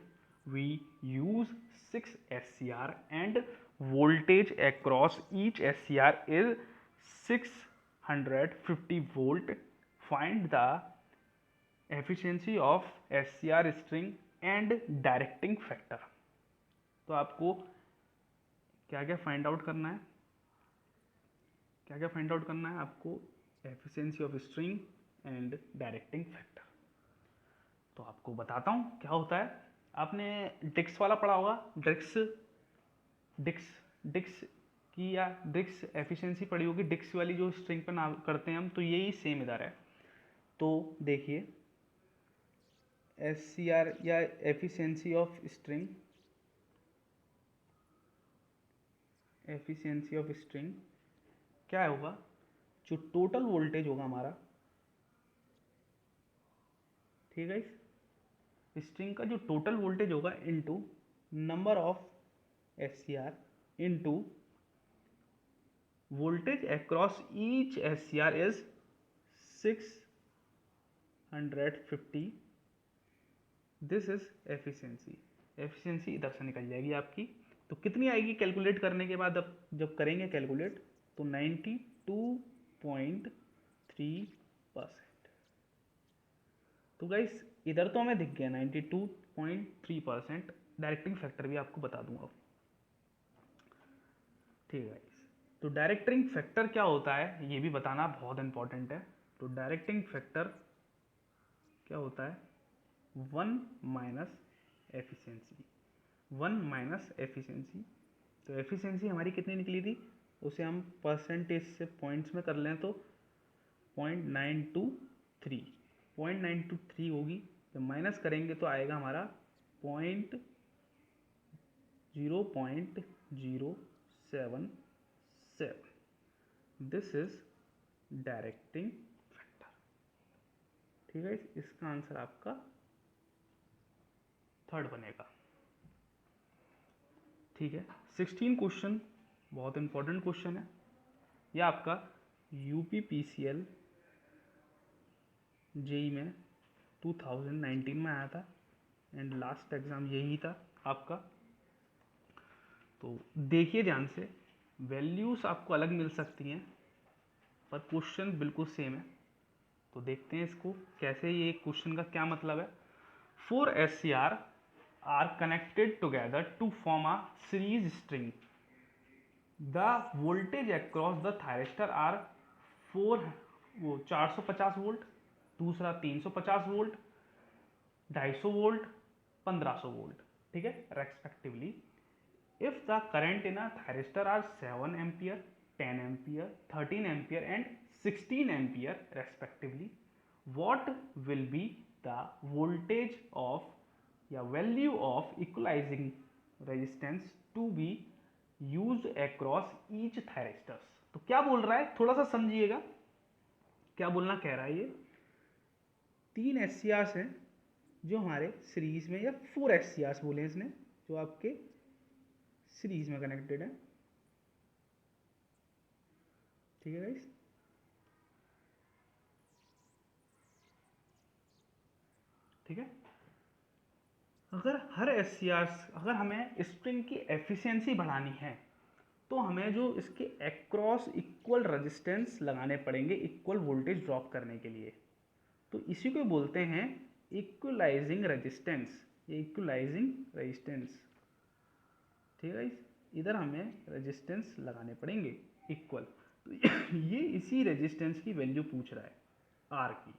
we use 6 SCR and voltage across each SCR is 650 volt. Find the efficiency of SCR string and directing factor. तो आपको क्या क्या find out करना है, आपको efficiency of string and directing factor. तो आपको बताता हूँ क्या होता है। आपने डिक्स वाला पढ़ा होगा, डिक्स की या डिक्स एफिशिएंसी पढ़ी होगी, डिक्स वाली जो स्ट्रिंग पर नाम करते हैं हम, तो यही सेम इधर है। तो देखिए SCR या एफिशिएंसी ऑफ स्ट्रिंग, क्या होगा, जो टोटल वोल्टेज होगा हमारा, ठीक है, इस स्ट्रिंग का जो टोटल वोल्टेज होगा into number of SCR into voltage across each SCR is 650। This is efficiency इधर से निकल जाएगी आपकी। तो कितनी आएगी कैलकुलेट करने के बाद, अब जब करेंगे कैलकुलेट तो 92.3%। तो गाइस इधर तो हमें दिख गया 92.3%। डायरेक्टिंग फैक्टर भी आपको बता दूंगा, ठीक है गाइस। तो डायरेक्टिंग फैक्टर क्या होता है ये भी बताना बहुत इंपॉर्टेंट है। तो डायरेक्टिंग फैक्टर क्या होता है, 1 माइनस एफिशिएंसी। तो एफिशिएंसी हमारी कितनी निकली थी, उसे हम परसेंटेज से पॉइंट्स में कर लें तो 0.923 होगी। जब माइनस करेंगे तो आएगा हमारा 0.0777। दिस इज डायरेक्टिंग फैक्टर, ठीक है। इसका आंसर आपका थर्ड बनेगा, ठीक है। 16 क्वेश्चन बहुत इंपॉर्टेंट क्वेश्चन है। यह आपका UPPCL जेई में 2019 में आया था एंड लास्ट एग्जाम यही था आपका। तो देखिए ध्यान से, वैल्यूज आपको अलग मिल सकती हैं पर क्वेश्चन बिल्कुल सेम है। तो देखते हैं इसको कैसे, ये क्वेश्चन का क्या मतलब है। 4 SCR are connected together to form a series string. The voltage across the thyristor are 450 volt, दूसरा 350 वोल्ट, 250 वोल्ट, 1500 वोल्ट, ठीक है, respectively. If the current in a thyristor are 7 ampere, 10 ampere, 13 ampere and 16 ampere respectively, what will be the voltage of या value of equalising resistance to be used across each thyristors. तो क्या बोल रहा है, थोड़ा सा समझिएगा क्या बोलना कह रहा है ये। 3 SCRs हैं जो हमारे सीरीज में, या 4 SCRs बोले इसने, जो आपके सीरीज में कनेक्टेड है, ठीक है गाइस। ठीक है, अगर हर अगर हमें स्प्रिंग की एफिशिएंसी बढ़ानी है तो हमें जो इसके अक्रॉस इक्वल रेजिस्टेंस लगाने पड़ेंगे इक्वल वोल्टेज ड्रॉप करने के लिए। तो इसी को बोलते हैं इक्वलाइजिंग रेजिस्टेंस, ये इक्वलाइजिंग रेजिस्टेंस, ठीक है। इधर हमें रेजिस्टेंस लगाने पड़ेंगे इक्वल। तो ये इसी रेजिस्टेंस की वैल्यू पूछ रहा है, आर की,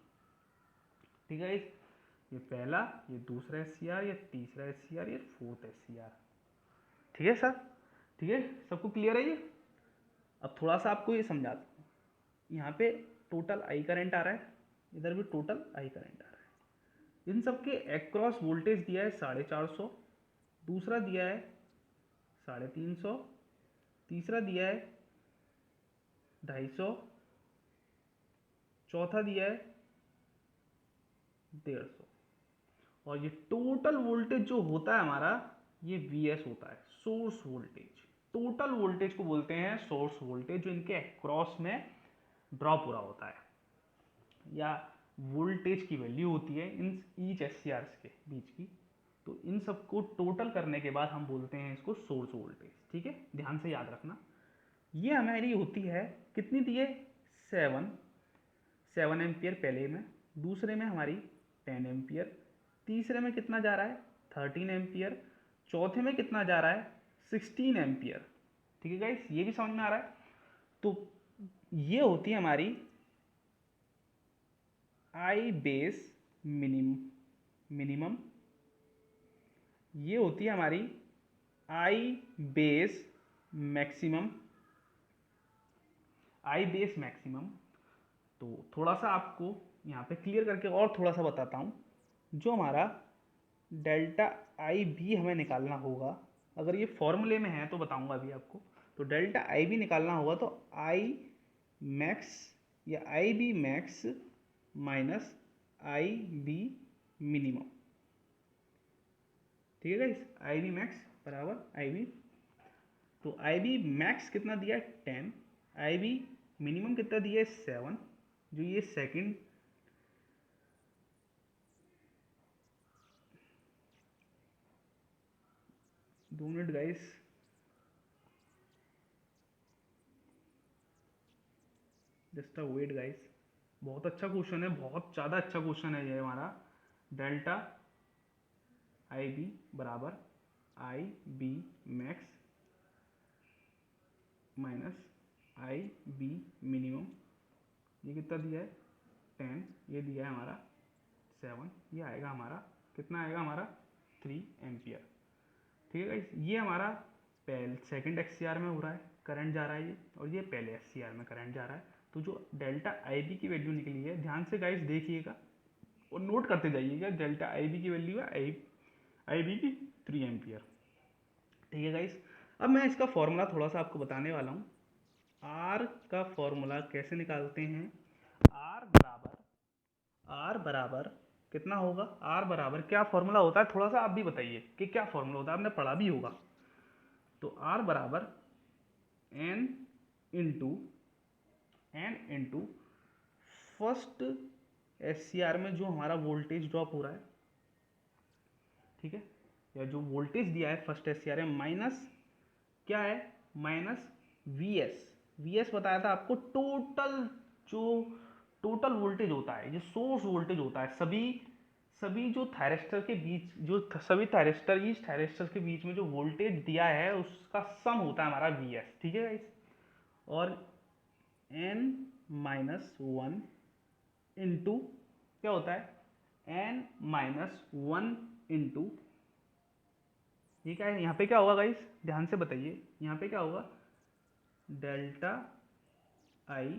ठीक है। ये पहला, ये दूसरा SCR, ये तीसरा SCR, ये फोर्थ SCR, ठीक है सर, ठीक है, सबको क्लियर है ये। अब थोड़ा सा आपको ये समझाता हूँ। यहाँ पे टोटल आई करंट आ रहा है, इधर भी टोटल आई करंट आ रहा है। इन सब के अक्रॉस वोल्टेज दिया है 450, दूसरा दिया है 350, तीसरा दिया है 250, चौथा दिया है 150, और ये टोटल वोल्टेज जो होता है हमारा, ये VS होता है, सोर्स वोल्टेज। टोटल वोल्टेज को बोलते हैं सोर्स वोल्टेज, जो इनके अक्रॉस में ड्रॉप हो रहा होता है, या वोल्टेज की वैल्यू होती है इन ईच एस के बीच की। तो इन सबको टोटल करने के बाद हम बोलते हैं इसको सोर्स वोल्टेज। ठीक है, ध्यान से याद रखना। ये हमारी होती है, कितनी दी है, 7 एम्पियर पहले में, दूसरे में हमारी 10 एम्पियर, तीसरे में कितना जा रहा है 13 एम्पियर, चौथे में कितना जा रहा है 16 एम्पियर। ठीक है गाइस, ये भी समझ में आ रहा है। तो ये होती है हमारी आई बेस मिनिमम, ये होती है हमारी आई बेस मैक्सिमम, तो थोड़ा सा आपको यहाँ पे क्लियर करके और थोड़ा सा बताता हूँ। जो हमारा डेल्टा आई बी हमें निकालना होगा, अगर ये फॉर्मूले में है तो बताऊंगा अभी आपको। तो डेल्टा आई बी निकालना होगा तो आई मैक्स या I B max minus I B minimum. ठीक है गाइस, आई बी मैक्स बराबर आई बी, तो आई बी मैक्स कितना दिया है 10, आई बी मिनिमम कितना दिया है 7, जो ये second 2 minute guys, just a wait guys. बहुत अच्छा क्वेश्चन है, बहुत ज़्यादा अच्छा क्वेश्चन है ये हमारा। डेल्टा आई बी बराबर I B max minus I B minimum, ये कितना दिया है 10, ये दिया है हमारा 7, ये आएगा हमारा कितना आएगा हमारा 3 एम्पियर। ठीक है गाइस, ये हमारा पहले सेकंड एक्ससीआर में हो रहा है, करंट जा रहा है ये, और ये पहले एक्ससीआर में करंट जा रहा है। तो जो डेल्टा आई बी की वैल्यू निकली है, ध्यान से गाइस देखिएगा और नोट करते जाइएगा, डेल्टा आई बी की वैल्यू है आई बी की 3 एम्पियर। ठीक है गाइस, अब मैं इसका फॉर्मूला थोड़ा सा आपको बताने वाला हूँ। आर का फॉर्मूला कैसे निकालते हैं, आर बराबर कितना होगा, आर बराबर क्या फॉर्मूला होता है, थोड़ा सा आप भी बताइए कि क्या फॉर्मूला होता है, आपने पढ़ा भी होगा। तो आर बराबर एन इंटू फर्स्ट एससीआर में जो हमारा वोल्टेज ड्रॉप हो रहा है, ठीक है, या जो वोल्टेज दिया है फर्स्ट एससीआर में, माइनस क्या है, माइनस वी एस बताया था आपको, जो टोटल वोल्टेज होता है, जो सोर्स वोल्टेज होता है, सभी जो थायरिस्टर के बीच, जो सभी थायरिस्टर के बीच में जो वोल्टेज दिया है उसका सम होता है हमारा वी एस। ठीक है गाइस, और n माइनस वन इंटू क्या होता है n माइनस वन इंटू, ये क्या है, यहाँ पे क्या होगा गाइस, ध्यान से बताइए, यहाँ पे क्या होगा डेल्टा आई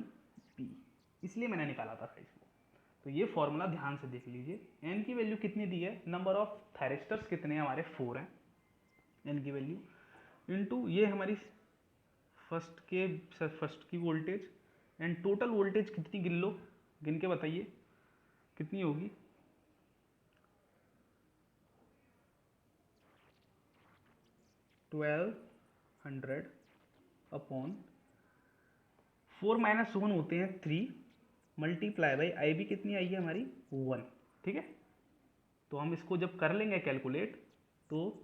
बी, इसलिए मैंने निकाला था इसको। तो ये फॉर्मूला ध्यान से देख लीजिए। n की वैल्यू कितनी दी है, नंबर ऑफ थायरिस्टर्स कितने हैं हमारे 4 हैं, n की वैल्यू इनटू ये हमारी फर्स्ट की वोल्टेज, एंड टोटल वोल्टेज कितनी गिन लो, गिन के बताइए कितनी होगी, 1200 अपॉन 4 माइनस 1 होते हैं 3, मल्टीप्लाई बाई आई बी कितनी आई है हमारी 1। ठीक है, तो हम इसको जब कर लेंगे कैलकुलेट तो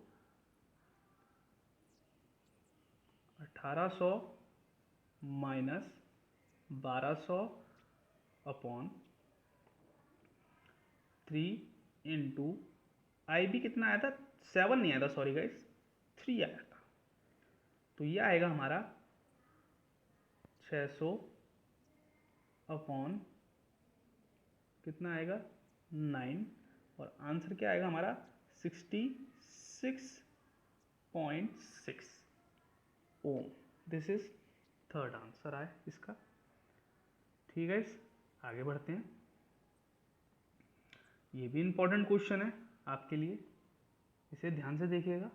1800 माइनस 1200 अपॉन 3 इंटू आई बी कितना आया था, 7 नहीं आया था, सॉरी गाइस 3 आया था। तो ये आएगा हमारा 600 अपॉन कितना आएगा 9, और आंसर क्या आएगा हमारा 66.6 ओम। दिस इज थर्ड आंसर आए इसका। ठीक है, आगे बढ़ते हैं। ये भी इंपॉर्टेंट क्वेश्चन है आपके लिए, इसे ध्यान से देखिएगा।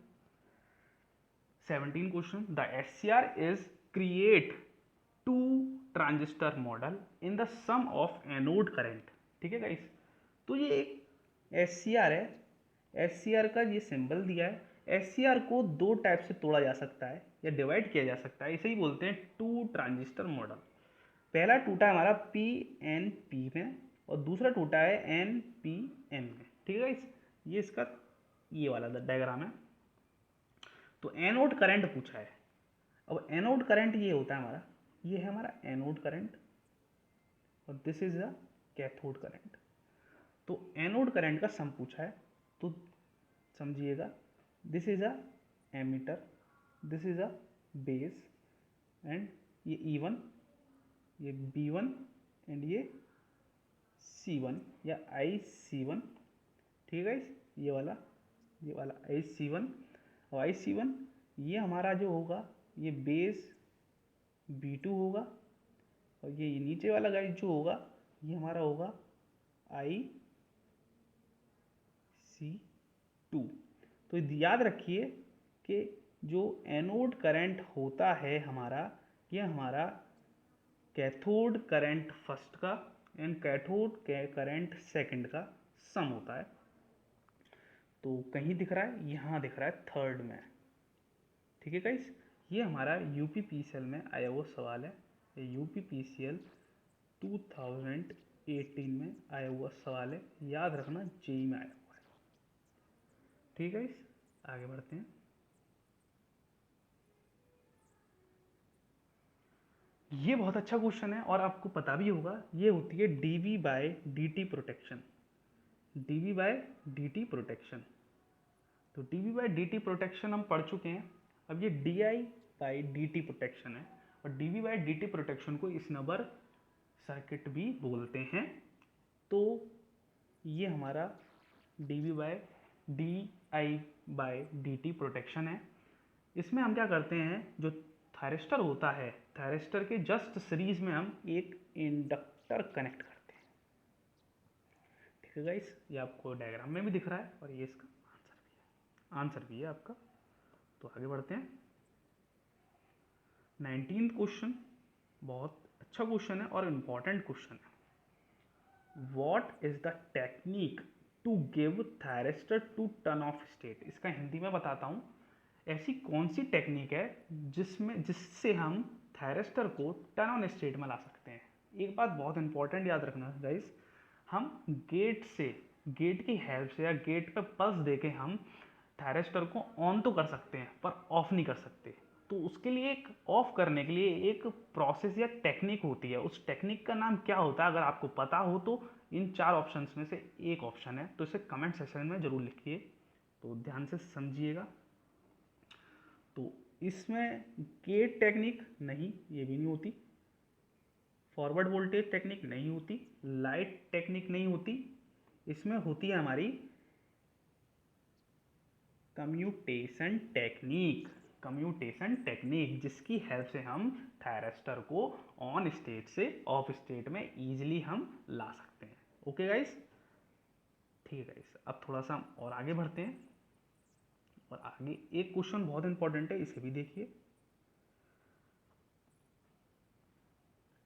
17 question, the SCR is create 2 transistor model in the sum of anode current. ठीक है गाइस, तो ये एक SCR है, SCR का ये सिंबल दिया है। SCR को 2 टाइप से तोड़ा जा सकता है या डिवाइड किया जा सकता है, इसे ही बोलते हैं 2 ट्रांजिस्टर मॉडल। पहला टूटा हमारा PNP में, और दूसरा टूटा है NPN में। ठीक है गाइस, ये इसका ये वाला डायग्राम है। तो एनोड करंट पूछा है। अब एनोड करंट ये होता है हमारा, ये है हमारा एनोड करंट और this is the cathode current. तो एनोड करंट का सम पूछा है, तो समझिएगा, this is a emitter, this is a base, and ये E1, ये B1 एंड ये C1 या IC1। ठीक है गाइस, ये वाला IC1 और IC1 ये हमारा जो होगा ये बेस B2 होगा, और ये नीचे वाला गाइस जो होगा ये हमारा होगा IC2। तो याद रखिए कि जो एनोड करंट होता है हमारा, ये हमारा कैथोड करंट फर्स्ट का एंड कैथोड करंट सेकंड का सम होता है। तो कहीं दिख रहा है, यहाँ दिख रहा है थर्ड में। ठीक है गाइस, ये हमारा यूपीपीसीएल में आया हुआ सवाल है, ये यूपीपीसीएल 2018 में आया हुआ सवाल है, याद रखना, जेई में आया हुआ है। ठीक है गाइस, आगे बढ़ते हैं। ये बहुत अच्छा क्वेश्चन है और आपको पता भी होगा, ये होती है dv by d protection. Dv by d protection, तो डीवी बाय डी प्रोटेक्शन हम पढ़ चुके हैं। अब ये डीआई बाय डी प्रोटेक्शन है, और डीवी बाय डी प्रोटेक्शन को स्नबर सर्किट भी बोलते हैं। तो ये हमारा dv by d I by d protection है। इसमें हम क्या करते हैं, जो थायरिस्टर होता है, थायरिस्टर के जस्ट सीरीज में हम एक इंडक्टर कनेक्ट करते हैं। ठीक है गाइस, ये आपको डायग्राम में भी दिख रहा है और ये इसका आंसर भी है आपका। तो आगे बढ़ते हैं। 19th क्वेश्चन बहुत अच्छा क्वेश्चन है और इम्पॉर्टेंट क्वेश्चन है। What is the technique to give thyristor to turn off state? इसका हिंदी में बताता हूँ। ऐसी कौन सी टेक्निक है जिससे हम थायरिस्टर को टर्न ऑन स्टेट में ला सकते हैं? एक बात बहुत इंपॉर्टेंट याद रखना गाइस, हम गेट की हेल्प से या गेट पर पल्स देके हम थायरिस्टर को ऑन तो कर सकते हैं पर ऑफ नहीं कर सकते। तो उसके लिए एक ऑफ करने के लिए एक प्रोसेस या टेक्निक होती है। उस टेक्निक का नाम क्या होता है? अगर आपको पता हो तो इन 4 ऑप्शंस में से एक ऑप्शन है, तो इसे कमेंट सेक्शन में जरूर लिखिए। तो ध्यान से समझिएगा। तो इसमें गेट टेक्निक नहीं, ये भी नहीं होती, फॉरवर्ड वोल्टेज टेक्निक नहीं होती, लाइट टेक्निक नहीं होती, इसमें होती है हमारी कम्यूटेशन टेक्निक, जिसकी हेल्प से हम थायरिस्टर को ऑन स्टेट से ऑफ स्टेट में इजीली हम ला सकते हैं। ओके गाइस, ठीक है गाइस, अब थोड़ा सा और आगे बढ़ते हैं। और आगे एक क्वेश्चन बहुत इंपॉर्टेंट है, इसे भी देखिए।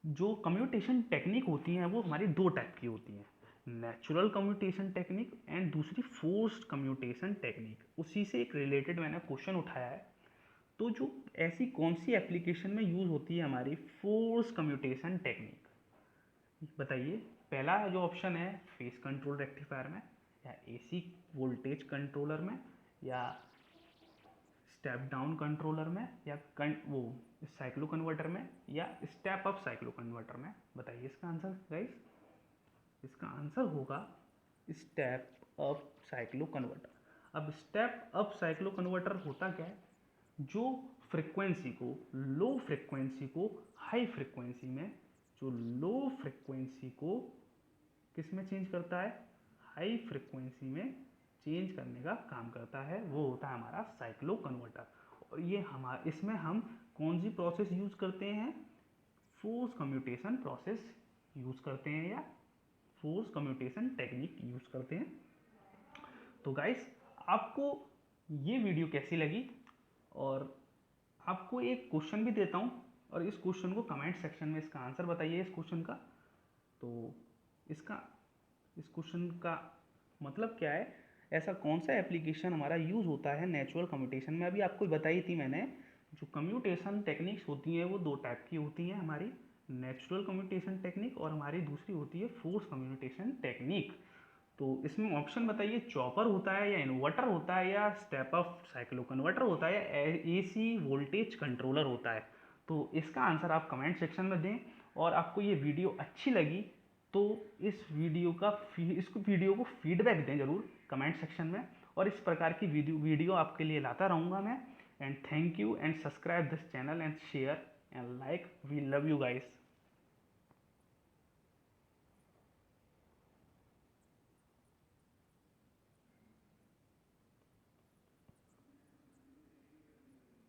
जो कम्यूटेशन टेक्निक होती हैं वो हमारी 2 टाइप की होती हैं, नेचुरल कम्यूटेशन टेक्निक एंड दूसरी फोर्स्ड कम्यूटेशन टेक्निक। उसी से एक रिलेटेड मैंने क्वेश्चन उठाया है। तो जो ऐसी कौन सी एप्लीकेशन में यूज़ होती है हमारी फोर्स कम्यूटेशन टेक्निक, बताइए। पहला जो ऑप्शन है फेस कंट्रोल रेक्टिफायर में, या एसी वोल्टेज कंट्रोलर में, या स्टेप डाउन कंट्रोलर में, या वो साइक्लो कन्वर्टर में, या स्टेप अप साइक्लो कन्वर्टर में। बताइए इसका आंसर गाइस। इसका आंसर होगा स्टेप अप साइक्लो कन्वर्टर। अब स्टेप अप साइक्लो कन्वर्टर होता क्या है? जो फ्रिक्वेंसी को, लो फ्रिक्वेंसी को हाई फ्रिक्वेंसी में, जो लो फ्रिक्वेंसी को किस में चेंज करता है? हाई फ्रिक्वेंसी में चेंज करने का काम करता है, वो होता है हमारा साइक्लो कन्वर्टर। और ये इसमें हम कौन सी प्रोसेस यूज करते हैं? फोर्स कम्यूटेशन प्रोसेस यूज करते हैं, या फोर्स कम्यूटेशन टेक्निक यूज करते हैं। तो गाइस, आपको ये वीडियो कैसी लगी? और आपको एक क्वेश्चन भी देता हूँ, और इस क्वेश्चन को कमेंट सेक्शन में इसका आंसर बताइए इस क्वेश्चन का। तो इस क्वेश्चन का मतलब क्या है? ऐसा कौन सा एप्लीकेशन हमारा यूज़ होता है नेचुरल कम्यूटेशन में? अभी आपको बताई थी मैंने, जो कम्यूटेशन टेक्निक्स होती हैं वो 2 टाइप की होती हैं हमारी, नेचुरल कम्युनिकेशन टेक्निक और हमारी दूसरी होती है फोर्स कम्युनिकेशन टेक्निक। तो इसमें ऑप्शन बताइए, चॉपर होता है या इन्वर्टर होता है या स्टेप अप साइक्लो कन्वर्टर होता है या एसी वोल्टेज कंट्रोलर होता है। तो इसका आंसर आप कमेंट सेक्शन में दें। और आपको ये वीडियो अच्छी लगी तो इस वीडियो को फीडबैक दें जरूर कमेंट सेक्शन में। और इस प्रकार की वीडियो आपके लिए लाता रहूँगा मैं। And thank you and subscribe this channel and share and like. We love you guys.